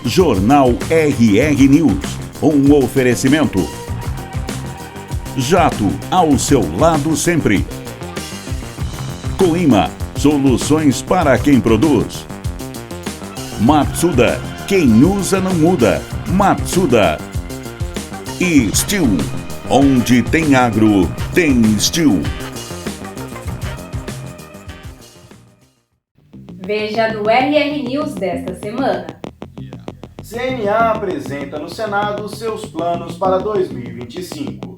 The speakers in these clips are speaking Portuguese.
Jornal RR News. Um oferecimento. Jato, ao seu lado sempre. Coima, soluções para quem produz. Matsuda, quem usa não muda. Matsuda. E Steel, onde tem agro, tem Steel. Veja no RR News desta semana. CNA apresenta no Senado seus planos para 2025.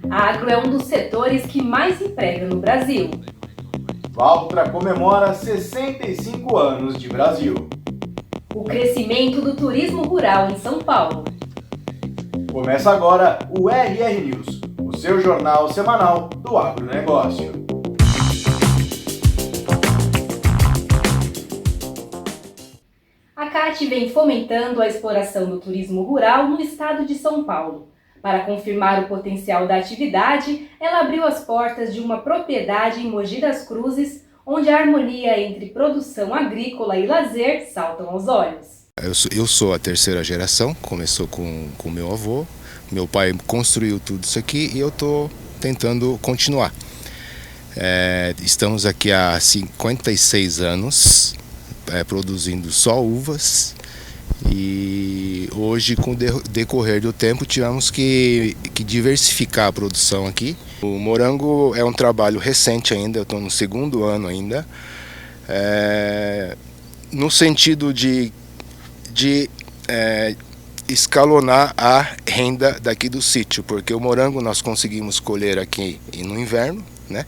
A agro é um dos setores que mais emprega no Brasil. Valtra comemora 65 anos de Brasil. O crescimento do turismo rural em São Paulo. Começa agora o RR News, o seu jornal semanal do agronegócio. A CAT vem fomentando a exploração do turismo rural no estado de São Paulo. Para confirmar o potencial da atividade, ela abriu as portas de uma propriedade em Mogi das Cruzes, onde a harmonia entre produção agrícola e lazer saltam aos olhos. Eu sou a terceira geração, começou com meu avô, meu pai construiu tudo isso aqui e eu estou tentando continuar. Estamos aqui há 56 anos, produzindo só uvas, e hoje, com o decorrer do tempo, tivemos que diversificar a produção aqui. O morango é um trabalho recente ainda, eu estou no segundo ano ainda, no sentido de escalonar a renda daqui do sítio, porque o morango nós conseguimos colher aqui no inverno, né?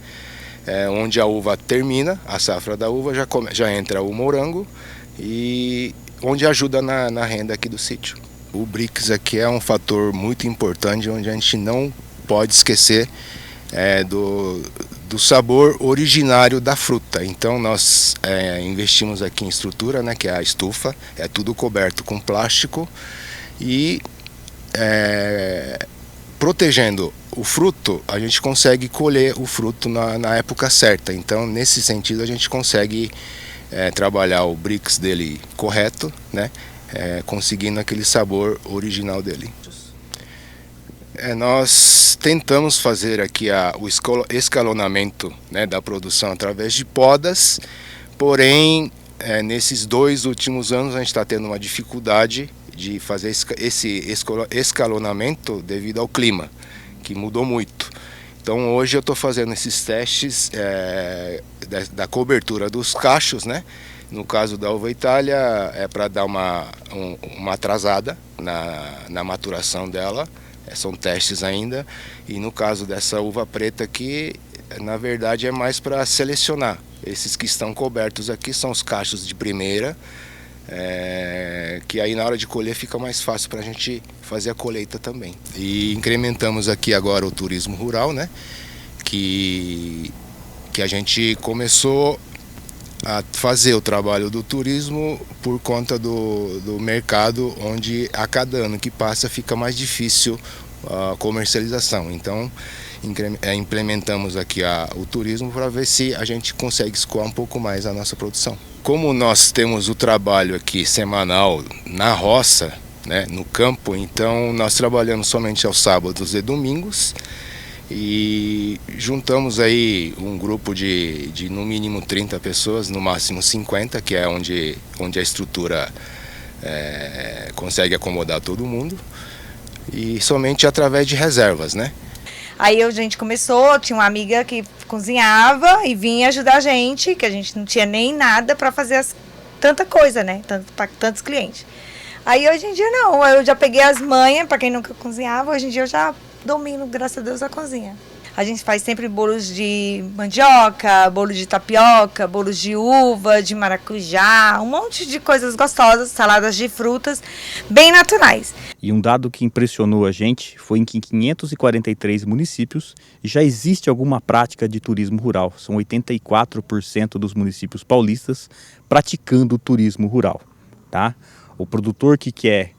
Onde a uva termina, a safra da uva, já entra o morango, e onde ajuda na renda aqui do sítio. O BRICS aqui é um fator muito importante, onde a gente não pode esquecer do sabor originário da fruta. Então nós investimos aqui em estrutura, né, que é a estufa, é tudo coberto com plástico, e protegendo o fruto, a gente consegue colher o fruto na época certa. Então, nesse sentido, a gente consegue trabalhar o BRICS dele correto, né? Conseguindo aquele sabor original dele. Nós tentamos fazer aqui o escalonamento, né, da produção através de podas, porém, nesses 2 últimos anos a gente está tendo uma dificuldade de fazer esse escalonamento devido ao clima, que mudou muito. Então hoje eu estou fazendo esses testes da cobertura dos cachos, né? No caso da uva Itália é para dar uma atrasada na maturação dela, são testes ainda, e no caso dessa uva preta aqui, na verdade é mais para selecionar. Esses que estão cobertos aqui são os cachos de primeira, que aí na hora de colher fica mais fácil para a gente fazer a colheita também. E incrementamos aqui agora o turismo rural, né? Que a gente começou a fazer o trabalho do turismo por conta do mercado, onde a cada ano que passa fica mais difícil a comercialização. Então implementamos aqui o turismo para ver se a gente consegue escoar um pouco mais a nossa produção. Como nós temos o trabalho aqui semanal na roça, né, no campo, então nós trabalhamos somente aos sábados e domingos, e juntamos aí um grupo de no mínimo 30 pessoas, no máximo 50, que é onde a estrutura consegue acomodar todo mundo, e somente através de reservas, né? Aí a gente começou, tinha uma amiga que cozinhava e vinha ajudar a gente, que a gente não tinha nem nada para fazer tanta coisa, né? Para tantos clientes. Aí hoje em dia não, eu já peguei as manhas, para quem nunca cozinhava, hoje em dia eu já domino, graças a Deus, a cozinha. A gente faz sempre bolos de mandioca, bolo de tapioca, bolos de uva, de maracujá, um monte de coisas gostosas, saladas de frutas, bem naturais. E um dado que impressionou a gente foi que em 543 municípios já existe alguma prática de turismo rural. São 84% dos municípios paulistas praticando turismo rural, tá? O produtor que quer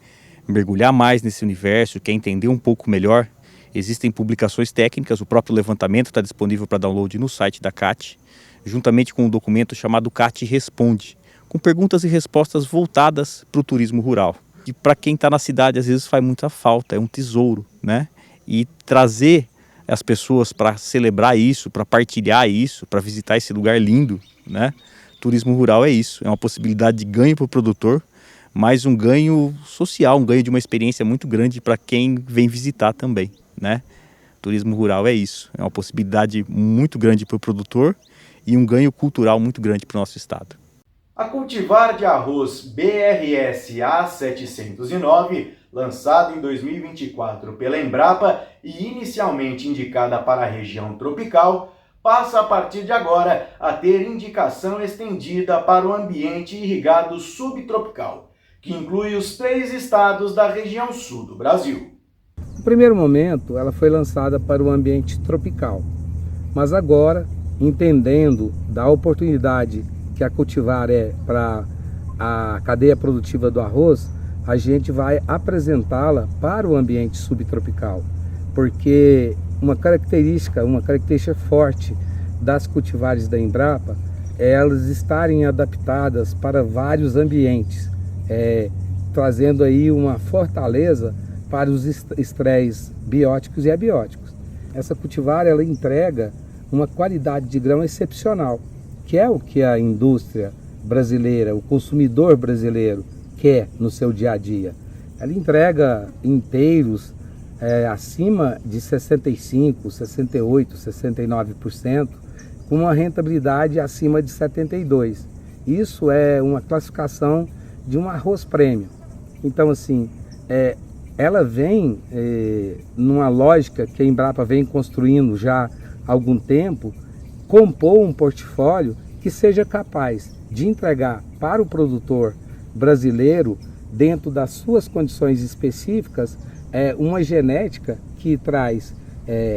mergulhar mais nesse universo, quer entender um pouco melhor, existem publicações técnicas, o próprio levantamento está disponível para download no site da CAT, juntamente com um documento chamado CAT Responde, com perguntas e respostas voltadas para o turismo rural. Que para quem está na cidade às vezes faz muita falta, é um tesouro, né? E trazer as pessoas para celebrar isso, para partilhar isso, para visitar esse lugar lindo, né? Turismo rural é isso, é uma possibilidade de ganho para o produtor, mas um ganho social, um ganho de uma experiência muito grande para quem vem visitar também, né? Turismo rural é isso, é uma possibilidade muito grande para o produtor e um ganho cultural muito grande para o nosso estado. A cultivar de arroz BRS A709, lançada em 2024 pela Embrapa e inicialmente indicada para a região tropical, passa a partir de agora a ter indicação estendida para o ambiente irrigado subtropical, que inclui os 3 estados da região sul do Brasil. No primeiro momento, ela foi lançada para o ambiente tropical, mas agora, entendendo da oportunidade que a cultivar é para a cadeia produtiva do arroz, a gente vai apresentá-la para o ambiente subtropical, porque uma característica forte das cultivares da Embrapa é elas estarem adaptadas para vários ambientes, trazendo aí uma fortaleza para os estresses bióticos e abióticos. Essa cultivar ela entrega uma qualidade de grão excepcional, que é o que a indústria brasileira, o consumidor brasileiro quer no seu dia a dia. Ela entrega inteiros acima de 65%, 68%, 69%, com uma rentabilidade acima de 72%. Isso é uma classificação de um arroz premium. Então, assim, ela vem numa lógica que a Embrapa vem construindo já há algum tempo, compor um portfólio que seja capaz de entregar para o produtor brasileiro, dentro das suas condições específicas, uma genética que traz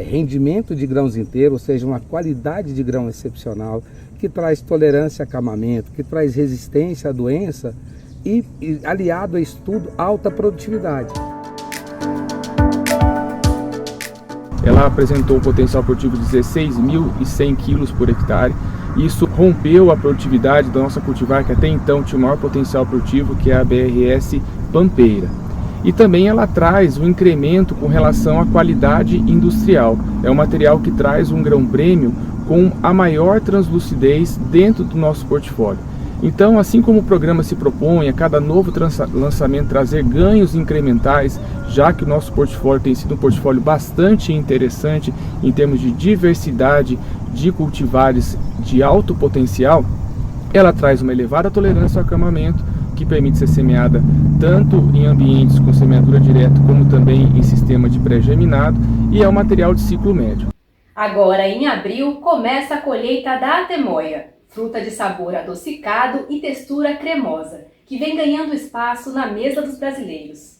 rendimento de grãos inteiros, ou seja, uma qualidade de grão excepcional, que traz tolerância a acamamento, que traz resistência à doença e aliado a isso tudo, alta produtividade. Ela apresentou um potencial produtivo de 16.100 quilos por hectare. Isso rompeu a produtividade da nossa cultivar, que até então tinha o maior potencial produtivo, que é a BRS Pampeira. E também ela traz um incremento com relação à qualidade industrial. É um material que traz um grão prêmio com a maior translucidez dentro do nosso portfólio. Então, assim como o programa se propõe a cada novo lançamento trazer ganhos incrementais, já que o nosso portfólio tem sido um portfólio bastante interessante em termos de diversidade de cultivares de alto potencial, ela traz uma elevada tolerância ao acamamento, que permite ser semeada tanto em ambientes com semeadura direta, como também em sistema de pré-germinado, e é um material de ciclo médio. Agora, em abril, começa a colheita da atemoia, fruta de sabor adocicado e textura cremosa, que vem ganhando espaço na mesa dos brasileiros.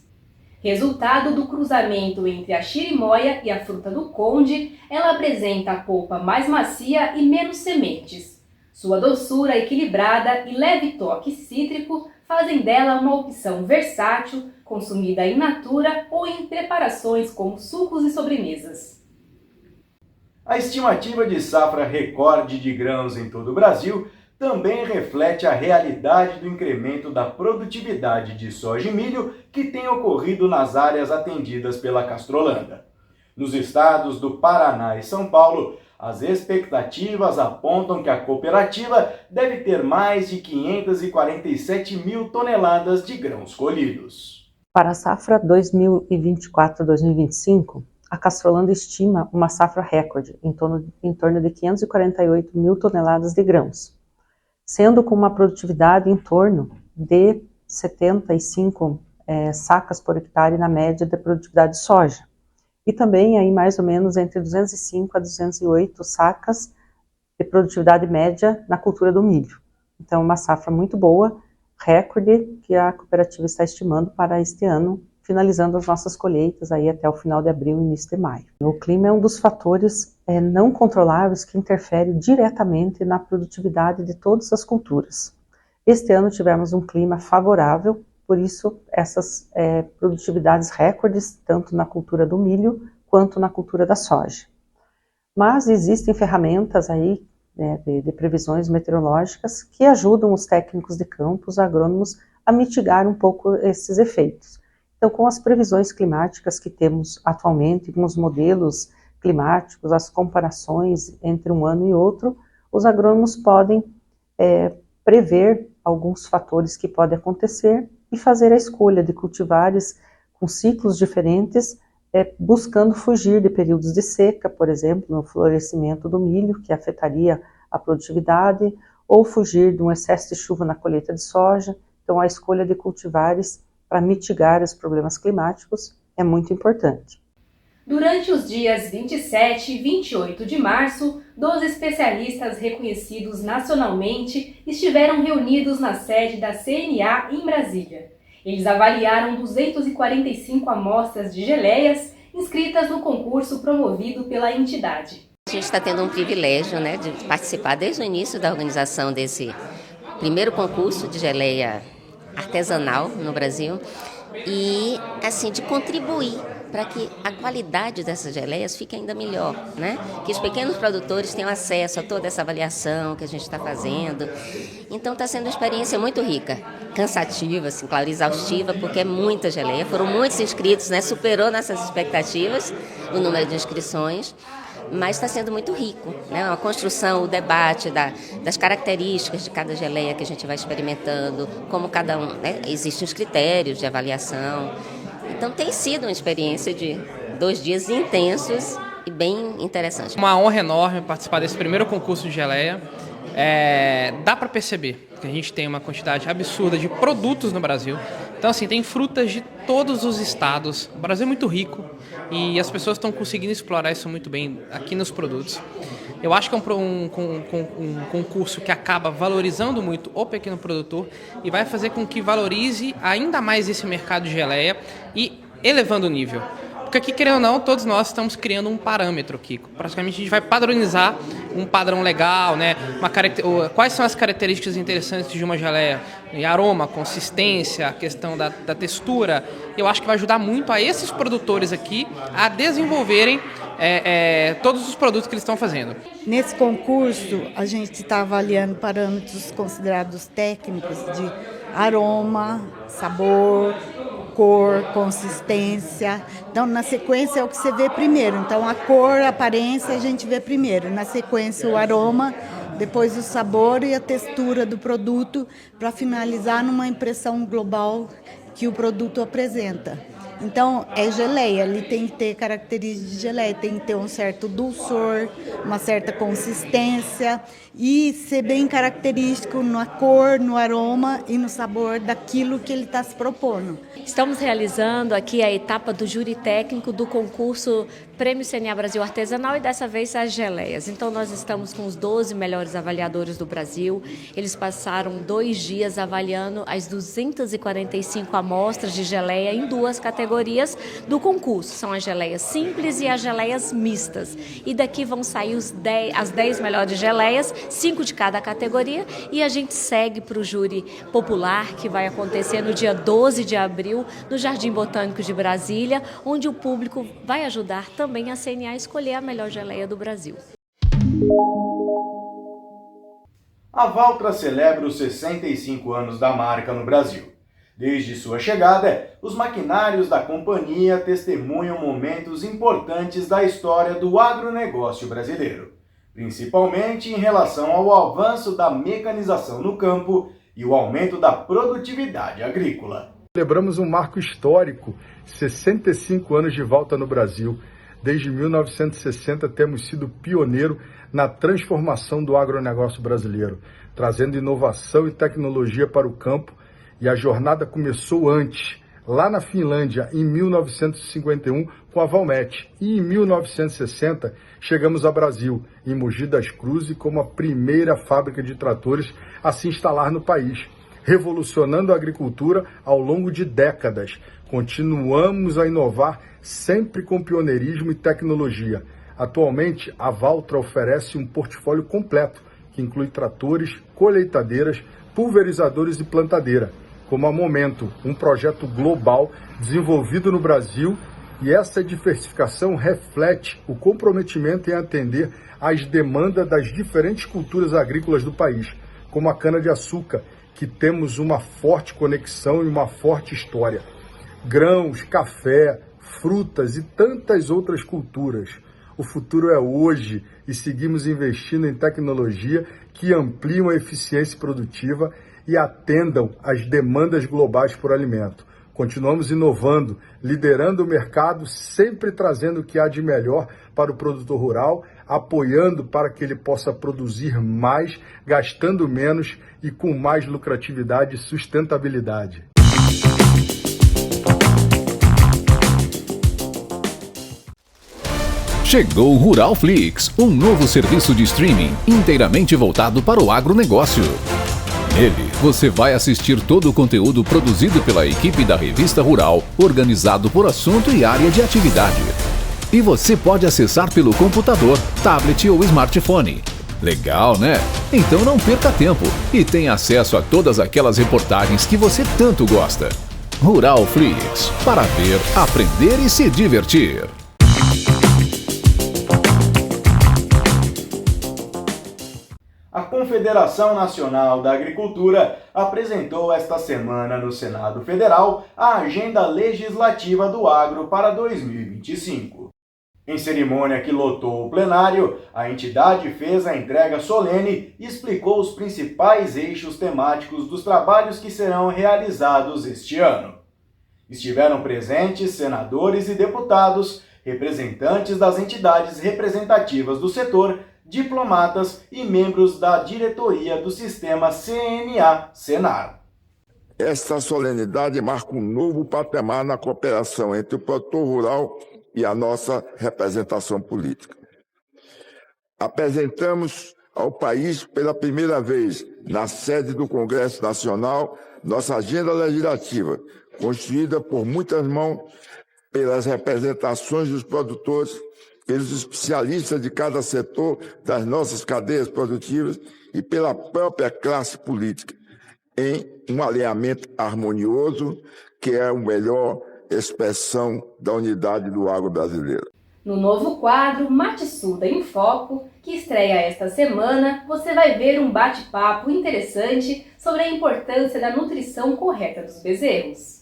Resultado do cruzamento entre a chirimoia e a fruta do conde, ela apresenta a polpa mais macia e menos sementes. Sua doçura equilibrada e leve toque cítrico fazem dela uma opção versátil, consumida in natura ou em preparações como sucos e sobremesas. A estimativa de safra recorde de grãos em todo o Brasil também reflete a realidade do incremento da produtividade de soja e milho que tem ocorrido nas áreas atendidas pela Castrolanda. Nos estados do Paraná e São Paulo, as expectativas apontam que a cooperativa deve ter mais de 547 mil toneladas de grãos colhidos. Para a safra 2024-2025, a Castrolanda estima uma safra recorde, em torno de 548 mil toneladas de grãos, sendo com uma produtividade em torno de 75 sacas por hectare na média de produtividade de soja. E também aí mais ou menos entre 205 a 208 sacas de produtividade média na cultura do milho. Então, uma safra muito boa, recorde, que a cooperativa está estimando para este ano, finalizando as nossas colheitas aí até o final de abril e início de maio. O clima é um dos fatores não controláveis que interfere diretamente na produtividade de todas as culturas. Este ano tivemos um clima favorável, por isso essas produtividades recordes, tanto na cultura do milho quanto na cultura da soja. Mas existem ferramentas aí de previsões meteorológicas que ajudam os técnicos de campo, os agrônomos, a mitigar um pouco esses efeitos. Então, com as previsões climáticas que temos atualmente, com os modelos climáticos, as comparações entre um ano e outro, os agrônomos podem prever alguns fatores que podem acontecer e fazer a escolha de cultivares com ciclos diferentes, buscando fugir de períodos de seca, por exemplo, no florescimento do milho, que afetaria a produtividade, ou fugir de um excesso de chuva na colheita de soja. Então, a escolha de cultivares para mitigar os problemas climáticos é muito importante. Durante os dias 27 e 28 de março, 12 especialistas reconhecidos nacionalmente estiveram reunidos na sede da CNA em Brasília. Eles avaliaram 245 amostras de geleias inscritas no concurso promovido pela entidade. A gente está tendo um privilégio, né, de participar desde o início da organização desse primeiro concurso de geleia artesanal no Brasil e, assim, de contribuir para que a qualidade dessas geleias fique ainda melhor, né? Que os pequenos produtores tenham acesso a toda essa avaliação que a gente está fazendo. Então está sendo uma experiência muito rica, cansativa, assim, claro, exaustiva, porque é muita geleia. Foram muitos inscritos, né? Superou nossas expectativas o número de inscrições, mas está sendo muito rico, né? A construção, o debate das características de cada geleia que a gente vai experimentando, como cada um, né? Existem os critérios de avaliação. Então tem sido uma experiência de 2 dias intensos e bem interessantes. Uma honra enorme participar desse primeiro concurso de geleia. Dá para perceber que a gente tem uma quantidade absurda de produtos no Brasil. Então, assim, tem frutas de todos os estados. O Brasil é muito rico e as pessoas estão conseguindo explorar isso muito bem aqui nos produtos. Eu acho que é um concurso que acaba valorizando muito o pequeno produtor e vai fazer com que valorize ainda mais esse mercado de geleia e elevando o nível. Porque aqui, querendo ou não, todos nós estamos criando um parâmetro aqui. Praticamente a gente vai padronizar um padrão legal, né? Quais são as características interessantes de uma geleia? Aroma, consistência, a questão da textura. Eu acho que vai ajudar muito a esses produtores aqui a desenvolverem todos os produtos que eles estão fazendo. Nesse concurso, a gente está avaliando parâmetros considerados técnicos de aroma, sabor, cor, consistência. Então, na sequência é o que você vê primeiro. Então, a cor, a aparência a gente vê primeiro. Na sequência, o aroma, depois o sabor e a textura do produto, para finalizar numa impressão global que o produto apresenta. Então, é geleia, ele tem que ter características de geleia, tem que ter um certo dulçor, uma certa consistência e ser bem característico na cor, no aroma e no sabor daquilo que ele está se propondo. Estamos realizando aqui a etapa do júri técnico do concurso Prêmio CNA Brasil Artesanal e dessa vez as geleias. Então nós estamos com os 12 melhores avaliadores do Brasil. Eles passaram 2 dias avaliando as 245 amostras de geleia em 2 categorias do concurso. São as geleias simples e as geleias mistas. E daqui vão sair as 10 melhores geleias, 5 de cada categoria, e a gente segue para o júri popular, que vai acontecer no dia 12 de abril, no Jardim Botânico de Brasília, onde o público vai ajudar também a CNA a escolher a melhor geleia do Brasil. A Valtra celebra os 65 anos da marca no Brasil. Desde sua chegada, os maquinários da companhia testemunham momentos importantes da história do agronegócio brasileiro, principalmente em relação ao avanço da mecanização no campo e o aumento da produtividade agrícola. Celebramos um marco histórico, 65 anos de volta no Brasil. Desde 1960 temos sido pioneiro na transformação do agronegócio brasileiro, trazendo inovação e tecnologia para o campo, e a jornada começou antes, lá na Finlândia, em 1951, com a Valmet, e em 1960 chegamos ao Brasil, em Mogi das Cruzes, como a primeira fábrica de tratores a se instalar no país, revolucionando a agricultura ao longo de décadas. Continuamos a inovar sempre com pioneirismo e tecnologia. Atualmente, a Valtra oferece um portfólio completo, que inclui tratores, colheitadeiras, pulverizadores e plantadeira, como a Momento, um projeto global desenvolvido no Brasil E essa diversificação reflete o comprometimento em atender às demandas das diferentes culturas agrícolas do país, como a cana-de-açúcar, que temos uma forte conexão e uma forte história. Grãos, café, frutas e tantas outras culturas. O futuro é hoje e seguimos investindo em tecnologia que ampliam a eficiência produtiva e atendam às demandas globais por alimento. Continuamos inovando, liderando o mercado, sempre trazendo o que há de melhor para o produtor rural, apoiando para que ele possa produzir mais, gastando menos e com mais lucratividade e sustentabilidade. Chegou o Ruralflix, um novo serviço de streaming inteiramente voltado para o agronegócio. Nele, você vai assistir todo o conteúdo produzido pela equipe da Revista Rural, organizado por assunto e área de atividade. E você pode acessar pelo computador, tablet ou smartphone. Legal, né? Então não perca tempo e tenha acesso a todas aquelas reportagens que você tanto gosta. Ruralflix, para ver, aprender e se divertir. A Confederação Nacional da Agricultura apresentou esta semana no Senado Federal a Agenda Legislativa do Agro para 2025. Em cerimônia que lotou o plenário, a entidade fez a entrega solene e explicou os principais eixos temáticos dos trabalhos que serão realizados este ano. Estiveram presentes senadores e deputados, representantes das entidades representativas do setor, diplomatas e membros da diretoria do sistema CNA-Senar. Esta solenidade marca um novo patamar na cooperação entre o produtor rural e a nossa representação política. Apresentamos ao país pela primeira vez, na sede do Congresso Nacional, nossa agenda legislativa, construída por muitas mãos, pelas representações dos produtores, pelos especialistas de cada setor das nossas cadeias produtivas e pela própria classe política, em um alinhamento harmonioso que é a melhor expressão da unidade do agro brasileiro. No novo quadro Matsuda em Foco, que estreia esta semana, você vai ver um bate-papo interessante sobre a importância da nutrição correta dos bezerros.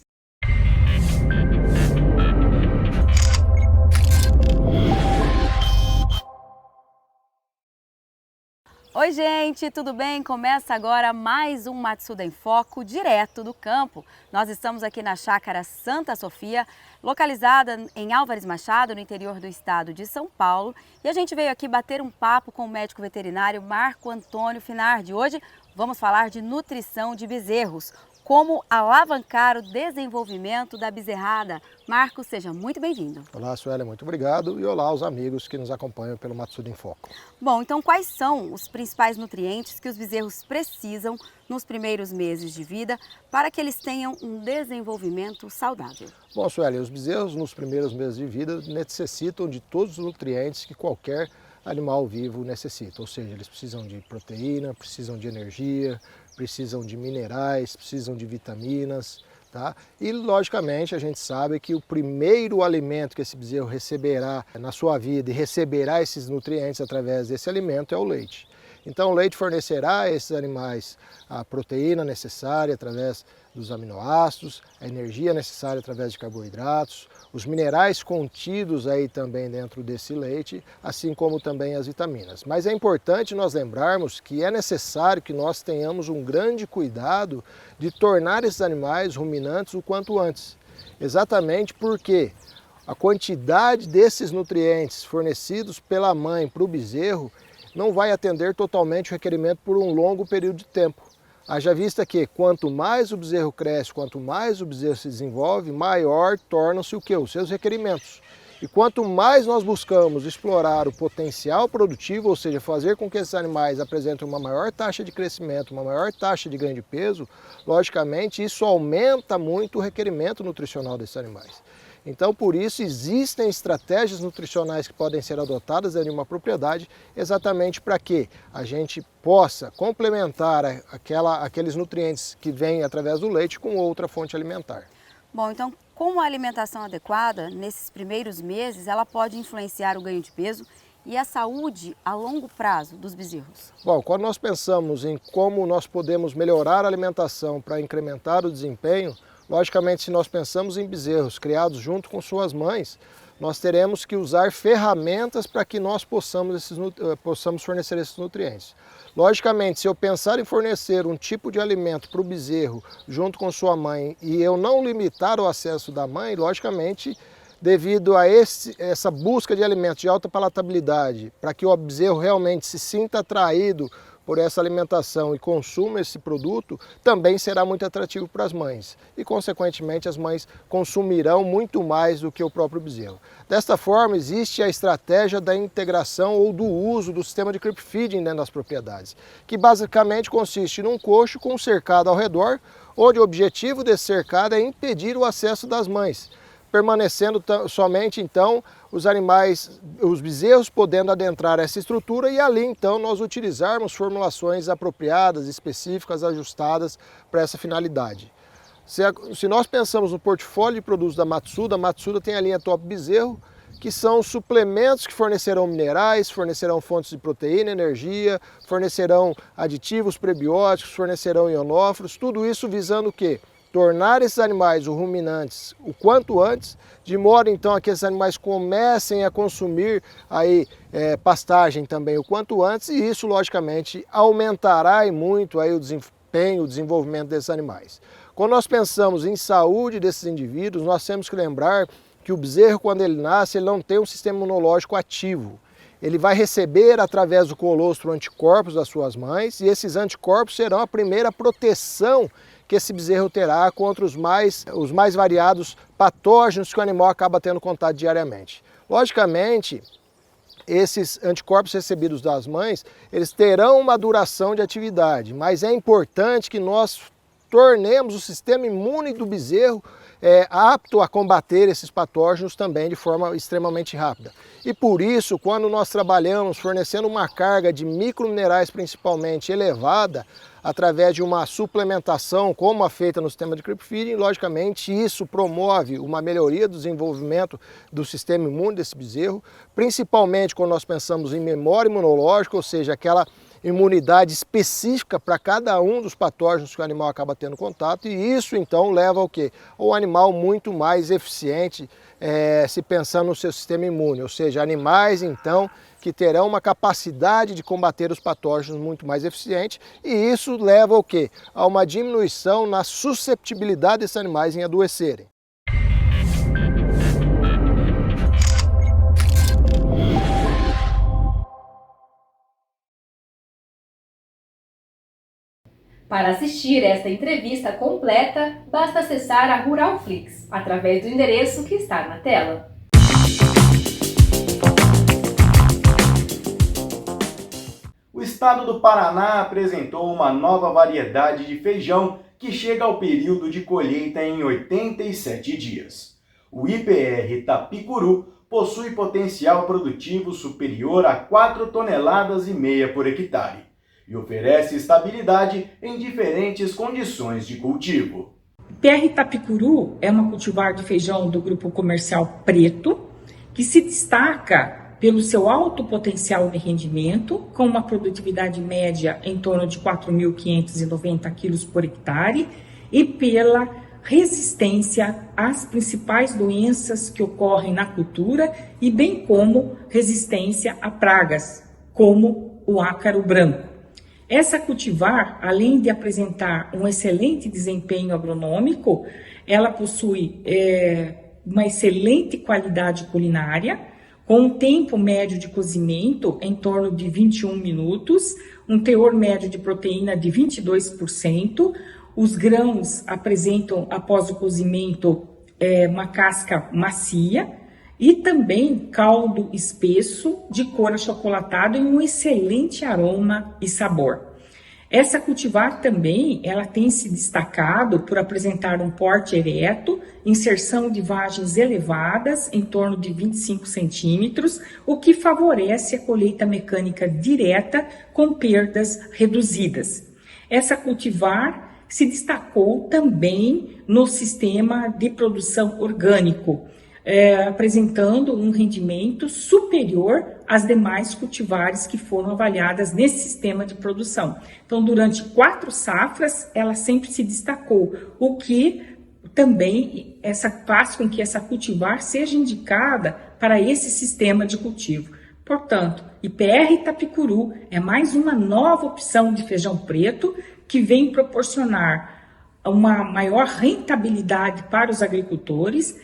Oi gente, tudo bem? Começa agora mais um Matsuda em Foco, direto do campo. Nós estamos aqui na Chácara Santa Sofia, localizada em Álvares Machado, no interior do estado de São Paulo. E a gente veio aqui bater um papo com o médico veterinário Marco Antônio Finardi. Hoje vamos falar de nutrição de bezerros, como alavancar o desenvolvimento da bezerrada. Marcos, seja muito bem-vindo. Olá, Sueli, muito obrigado. E olá aos amigos que nos acompanham pelo Matsuda em Foco. Bom, então quais são os principais nutrientes que os bezerros precisam nos primeiros meses de vida para que eles tenham um desenvolvimento saudável? Bom, Sueli, os bezerros nos primeiros meses de vida necessitam de todos os nutrientes que qualquer animal vivo necessita. Ou seja, eles precisam de proteína, precisam de energia, precisam de minerais, precisam de vitaminas, tá? E logicamente a gente sabe que o primeiro alimento que esse bezerro receberá na sua vida e receberá esses nutrientes através desse alimento é o leite. Então o leite fornecerá a esses animais a proteína necessária através dos aminoácidos, a energia necessária através de carboidratos, os minerais contidos aí também dentro desse leite, assim como também as vitaminas. Mas é importante nós lembrarmos que é necessário que nós tenhamos um grande cuidado de tornar esses animais ruminantes o quanto antes. Exatamente porque a quantidade desses nutrientes fornecidos pela mãe para o bezerro não vai atender totalmente o requerimento por um longo período de tempo. Haja vista que quanto mais o bezerro cresce, quanto mais o bezerro se desenvolve, maior tornam-se o quê? Os seus requerimentos. E quanto mais nós buscamos explorar o potencial produtivo, ou seja, fazer com que esses animais apresentem uma maior taxa de crescimento, uma maior taxa de ganho de peso, logicamente isso aumenta muito o requerimento nutricional desses animais. Então, por isso, existem estratégias nutricionais que podem ser adotadas em uma propriedade exatamente para que a gente possa complementar aqueles nutrientes que vêm através do leite com outra fonte alimentar. Bom, então como a alimentação adequada nesses primeiros meses, ela pode influenciar o ganho de peso e a saúde a longo prazo dos bezerros? Bom, quando nós pensamos em como nós podemos melhorar a alimentação para incrementar o desempenho, logicamente, se nós pensamos em bezerros criados junto com suas mães, nós teremos que usar ferramentas para que nós possamos fornecer esses nutrientes. Logicamente, se eu pensar em fornecer um tipo de alimento para o bezerro junto com sua mãe e eu não limitar o acesso da mãe, logicamente, devido a essa busca de alimentos de alta palatabilidade, para que o bezerro realmente se sinta atraído por essa alimentação e consuma esse produto, também será muito atrativo para as mães. E, consequentemente, as mães consumirão muito mais do que o próprio bezerro. Desta forma, existe a estratégia da integração ou do uso do sistema de creep feeding dentro das propriedades, que basicamente consiste num coxo com um cercado ao redor, onde o objetivo desse cercado é impedir o acesso das mães, permanecendo somente então os animais, os bezerros podendo adentrar essa estrutura e ali então nós utilizarmos formulações apropriadas, específicas, ajustadas para essa finalidade. Se nós pensamos no portfólio de produtos da Matsuda, a Matsuda tem a linha Top Bezerro, que são suplementos que fornecerão minerais, fornecerão fontes de proteína, energia, fornecerão aditivos prebióticos, fornecerão ionóforos, tudo isso visando o quê? Tornar esses animais, os ruminantes, o quanto antes, de modo então a que esses animais comecem a consumir aí, pastagem também o quanto antes, e isso logicamente aumentará e muito aí o desempenho, o desenvolvimento desses animais. Quando nós pensamos em saúde desses indivíduos, nós temos que lembrar que o bezerro, quando ele nasce, ele não tem um sistema imunológico ativo. Ele vai receber através do colostro anticorpos das suas mães, e esses anticorpos serão a primeira proteção que esse bezerro terá contra os mais variados patógenos que o animal acaba tendo contato diariamente. Logicamente, esses anticorpos recebidos das mães, eles terão uma duração de atividade, mas é importante que nós tornemos o sistema imune do bezerro apto a combater esses patógenos também de forma extremamente rápida. E por isso, quando nós trabalhamos fornecendo uma carga de microminerais principalmente elevada, através de uma suplementação como a feita no sistema de creep feeding, logicamente isso promove uma melhoria do desenvolvimento do sistema imune desse bezerro, principalmente quando nós pensamos em memória imunológica, ou seja, aquela imunidade específica para cada um dos patógenos que o animal acaba tendo contato, e isso então leva ao quê? Ao animal muito mais eficiente, se pensando no seu sistema imune, ou seja, animais então que terão uma capacidade de combater os patógenos muito mais eficiente, e isso leva ao quê? A uma diminuição na susceptibilidade desses animais em adoecerem. Para assistir esta entrevista completa, basta acessar a Ruralflix, através do endereço que está na tela. O estado do Paraná apresentou uma nova variedade de feijão que chega ao período de colheita em 87 dias. O IPR Tapicuru possui potencial produtivo superior a 4,5 toneladas por hectare e oferece estabilidade em diferentes condições de cultivo. IPR Tapicuru é uma cultivar de feijão do grupo comercial preto, que se destaca pelo seu alto potencial de rendimento, com uma produtividade média em torno de 4.590 quilos por hectare, e pela resistência às principais doenças que ocorrem na cultura, e bem como resistência a pragas, como o ácaro branco. Essa cultivar, além de apresentar um excelente desempenho agronômico, ela possui uma excelente qualidade culinária, com um tempo médio de cozimento em torno de 21 minutos, um teor médio de proteína de 22%, os grãos apresentam, após o cozimento, uma casca macia, e também caldo espesso, de cor achocolatado e um excelente aroma e sabor. Essa cultivar também, ela tem se destacado por apresentar um porte ereto, inserção de vagens elevadas, em torno de 25 centímetros, o que favorece a colheita mecânica direta com perdas reduzidas. Essa cultivar, se destacou também no sistema de produção orgânico, apresentando um rendimento superior às demais cultivares que foram avaliadas nesse sistema de produção. Então, durante 4 safras, ela sempre se destacou, o que também faz com que essa cultivar seja indicada para esse sistema de cultivo. Portanto, IPR Itapicuru é mais uma nova opção de feijão preto que vem proporcionar uma maior rentabilidade para os agricultores,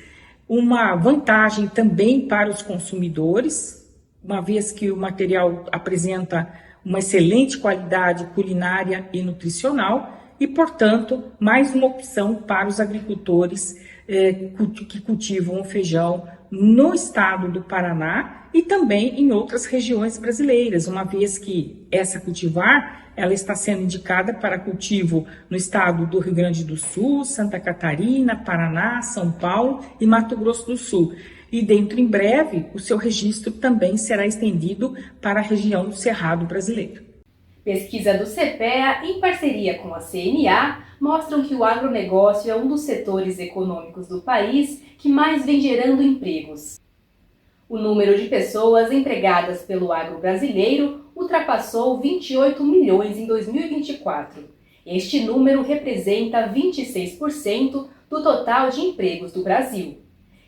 uma vantagem também para os consumidores, uma vez que o material apresenta uma excelente qualidade culinária e nutricional e, portanto, mais uma opção para os agricultores que cultivam o feijão no estado do Paraná e também em outras regiões brasileiras, uma vez que essa cultivar ela está sendo indicada para cultivo no estado do Rio Grande do Sul, Santa Catarina, Paraná, São Paulo e Mato Grosso do Sul. E dentro em breve, o seu registro também será estendido para a região do Cerrado brasileiro. Pesquisa do CPEA, em parceria com a CNA, mostram que o agronegócio é um dos setores econômicos do país que mais vem gerando empregos. O número de pessoas empregadas pelo agro brasileiro ultrapassou 28 milhões em 2024. Este número representa 26% do total de empregos do Brasil.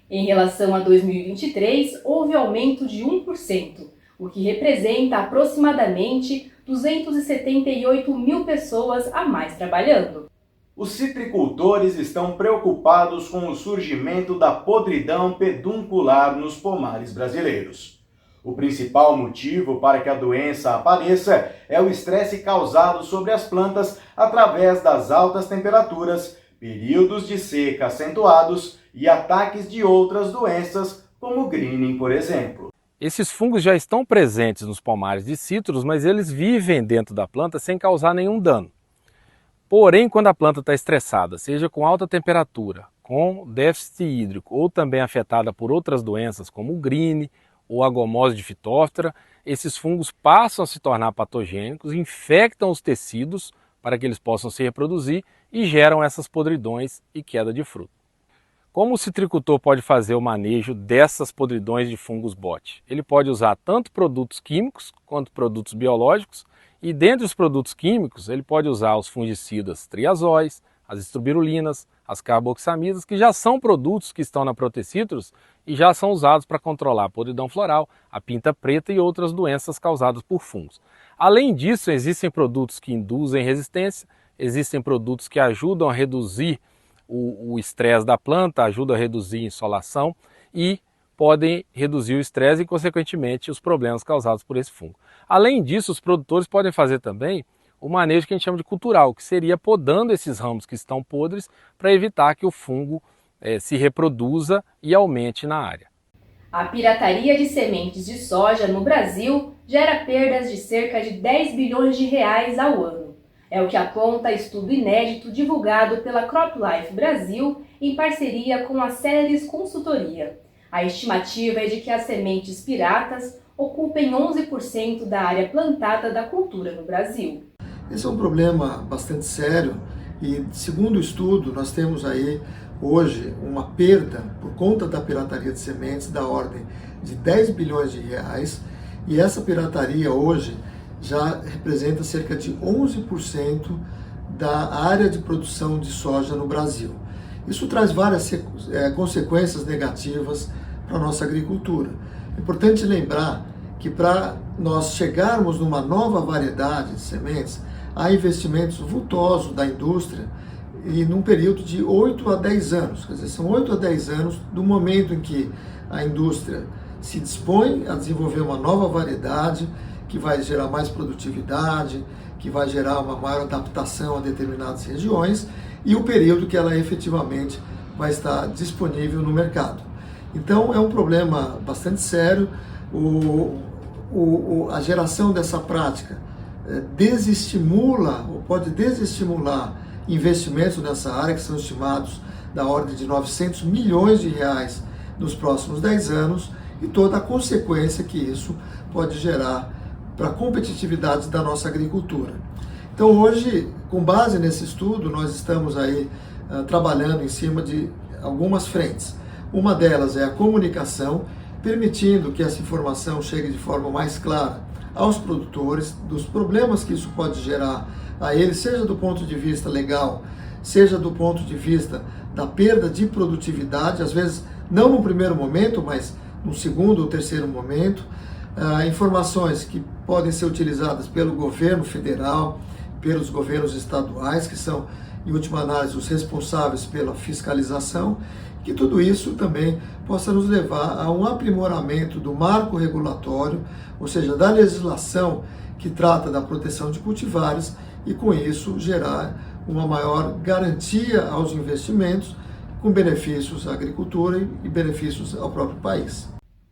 Em relação a 2023, houve aumento de 1%, o que representa aproximadamente 278 mil pessoas a mais trabalhando. Os citricultores estão preocupados com o surgimento da podridão peduncular nos pomares brasileiros. O principal motivo para que a doença apareça é o estresse causado sobre as plantas através das altas temperaturas, períodos de seca acentuados e ataques de outras doenças, como o greening, por exemplo. Esses fungos já estão presentes nos pomares de citros, mas eles vivem dentro da planta sem causar nenhum dano. Porém, quando a planta está estressada, seja com alta temperatura, com déficit hídrico ou também afetada por outras doenças como o green ou a gomose de Phytophthora, esses fungos passam a se tornar patogênicos, infectam os tecidos para que eles possam se reproduzir e geram essas podridões e queda de fruto. Como o citricultor pode fazer o manejo dessas podridões de fungos bote? Ele pode usar tanto produtos químicos quanto produtos biológicos e dentre os produtos químicos ele pode usar os fungicidas triazóis, as estrobirulinas, as carboxamidas, que já são produtos que estão na Protecitrus e já são usados para controlar a podridão floral, a pinta preta e outras doenças causadas por fungos. Além disso, existem produtos que induzem resistência, existem produtos que ajudam a reduzir o estresse da planta, ajudam a reduzir a insolação e podem reduzir o estresse e, consequentemente, os problemas causados por esse fungo. Além disso, os produtores podem fazer também o manejo que a gente chama de cultural, que seria podando esses ramos que estão podres para evitar que o fungo se reproduza e aumente na área. A pirataria de sementes de soja no Brasil gera perdas de cerca de 10 bilhões de reais ao ano. É o que aponta estudo inédito divulgado pela CropLife Brasil em parceria com a Celeris Consultoria. A estimativa é de que as sementes piratas ocupem 11% da área plantada da cultura no Brasil. Esse é um problema bastante sério e, segundo o estudo, nós temos aí hoje uma perda por conta da pirataria de sementes da ordem de 10 bilhões de reais e essa pirataria hoje já representa cerca de 11% da área de produção de soja no Brasil. Isso traz várias consequências negativas para a nossa agricultura. É importante lembrar que para nós chegarmos numa nova variedade de sementes, há investimentos vultosos da indústria e num período de 8 a 10 anos. Quer dizer, são 8 a 10 anos do momento em que a indústria se dispõe a desenvolver uma nova variedade que vai gerar mais produtividade, que vai gerar uma maior adaptação a determinadas regiões e o período que ela efetivamente vai estar disponível no mercado. Então é um problema bastante sério. A geração dessa prática desestimula ou pode desestimular investimentos nessa área que são estimados da ordem de 900 milhões de reais nos próximos 10 anos e toda a consequência que isso pode gerar para a competitividade da nossa agricultura. Então hoje, com base nesse estudo, nós estamos aí trabalhando em cima de algumas frentes. Uma delas é a comunicação, permitindo que essa informação chegue de forma mais clara aos produtores, dos problemas que isso pode gerar a eles, seja do ponto de vista legal, seja do ponto de vista da perda de produtividade, às vezes não no primeiro momento, mas no segundo ou terceiro momento, informações que podem ser utilizadas pelo governo federal, pelos governos estaduais, que são, em última análise, os responsáveis pela fiscalização, que tudo isso também possa nos levar a um aprimoramento do marco regulatório, ou seja, da legislação que trata da proteção de cultivares e, com isso, gerar uma maior garantia aos investimentos, com benefícios à agricultura e benefícios ao próprio país.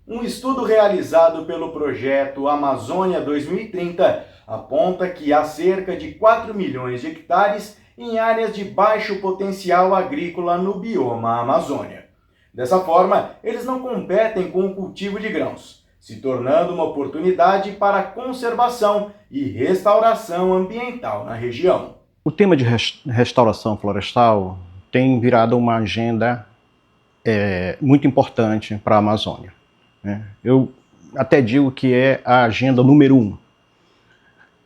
Um estudo realizado pelo projeto Amazônia 2030 aponta que há cerca de 4 milhões de hectares em áreas de baixo potencial agrícola no bioma Amazônia. Dessa forma, eles não competem com o cultivo de grãos, se tornando uma oportunidade para a conservação e restauração ambiental na região. O tema de restauração florestal tem virado uma agenda muito importante para a Amazônia. Eu até digo que é a agenda número 1.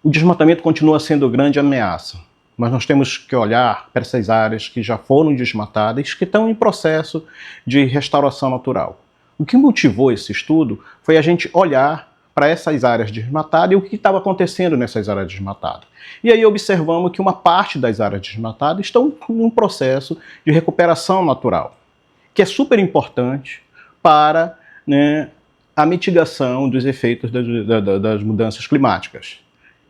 O desmatamento continua sendo grande ameaça, mas nós temos que olhar para essas áreas que já foram desmatadas, que estão em processo de restauração natural. O que motivou esse estudo foi a gente olhar para essas áreas desmatadas e o que estava acontecendo nessas áreas desmatadas. E aí observamos que uma parte das áreas desmatadas estão em um processo de recuperação natural, que é super importante para a mitigação dos efeitos das mudanças climáticas.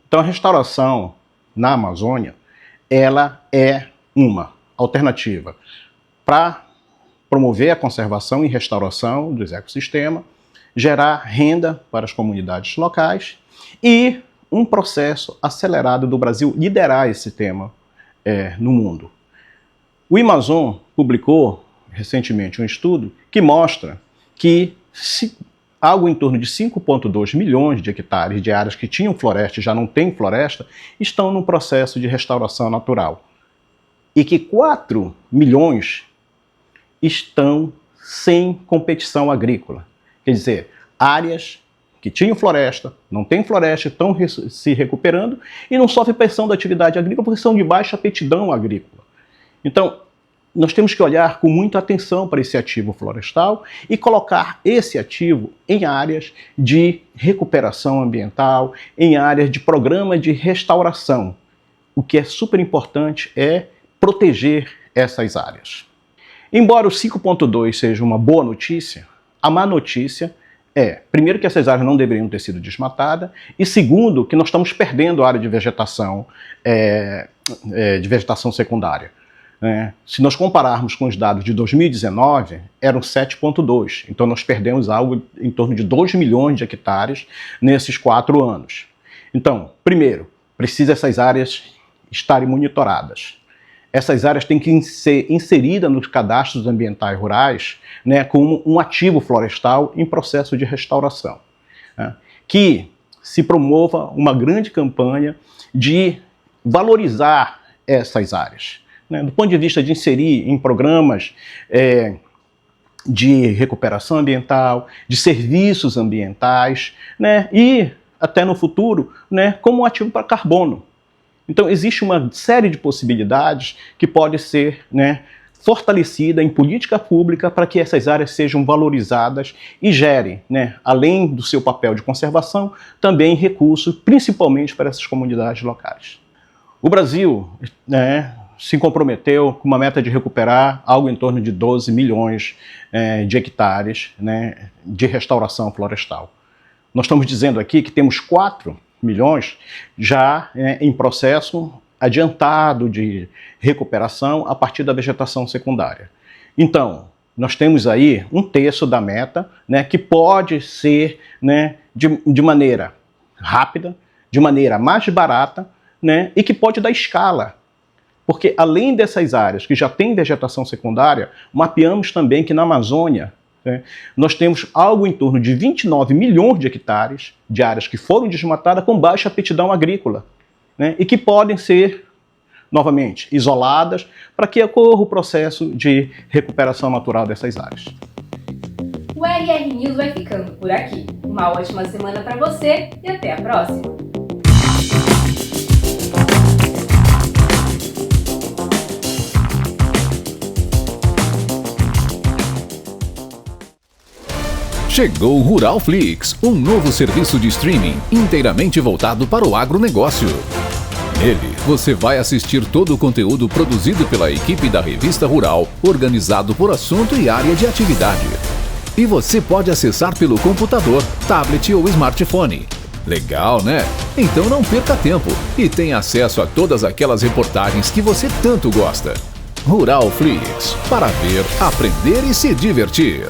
Então a restauração na Amazônia, ela é uma alternativa para promover a conservação e restauração dos ecossistemas, gerar renda para as comunidades locais e um processo acelerado do Brasil liderar esse tema no mundo. O Amazon publicou recentemente um estudo que mostra que algo em torno de 5,2 milhões de hectares de áreas que tinham floresta e já não têm floresta estão no processo de restauração natural. E que 4 milhões estão sem competição agrícola. Quer dizer, áreas que tinham floresta, não têm floresta, estão se recuperando e não sofrem pressão da atividade agrícola porque são de baixa aptidão agrícola. Então, nós temos que olhar com muita atenção para esse ativo florestal e colocar esse ativo em áreas de recuperação ambiental, em áreas de programa de restauração. O que é super importante é proteger essas áreas. Embora o 5.2 seja uma boa notícia, a má notícia é, primeiro, que essas áreas não deveriam ter sido desmatadas, e segundo, que nós estamos perdendo a área de vegetação secundária. Se nós compararmos com os dados de 2019, eram 7,2. Então nós perdemos algo em torno de 2 milhões de hectares nesses 4 anos. Então, primeiro, precisa essas áreas estarem monitoradas. Essas áreas têm que ser inseridas nos cadastros ambientais rurais, como um ativo florestal em processo de restauração. Que se promova uma grande campanha de valorizar essas áreas. Do ponto de vista de inserir em programas de recuperação ambiental, de serviços ambientais, e até no futuro, como um ativo para carbono. Então existe uma série de possibilidades que pode ser fortalecida em política pública para que essas áreas sejam valorizadas e gerem, além do seu papel de conservação, também recursos, principalmente para essas comunidades locais. O Brasil se comprometeu com uma meta de recuperar algo em torno de 12 milhões de hectares de restauração florestal. Nós estamos dizendo aqui que temos 4 milhões já em processo adiantado de recuperação a partir da vegetação secundária. Então, nós temos aí 1/3 da meta, que pode ser de maneira rápida, de maneira mais barata, e que pode dar escala. Porque além dessas áreas que já têm vegetação secundária, mapeamos também que na Amazônia nós temos algo em torno de 29 milhões de hectares de áreas que foram desmatadas com baixa aptidão agrícola. né, e que podem ser, novamente, isoladas para que ocorra o processo de recuperação natural dessas áreas. O RR News vai ficando por aqui. Uma ótima semana para você e até a próxima! Chegou o Rural Flix, um novo serviço de streaming inteiramente voltado para o agronegócio. Nele, você vai assistir todo o conteúdo produzido pela equipe da Revista Rural, organizado por assunto e área de atividade. E você pode acessar pelo computador, tablet ou smartphone. Legal, né? Então não perca tempo e tenha acesso a todas aquelas reportagens que você tanto gosta. Rural Flix, para ver, aprender e se divertir.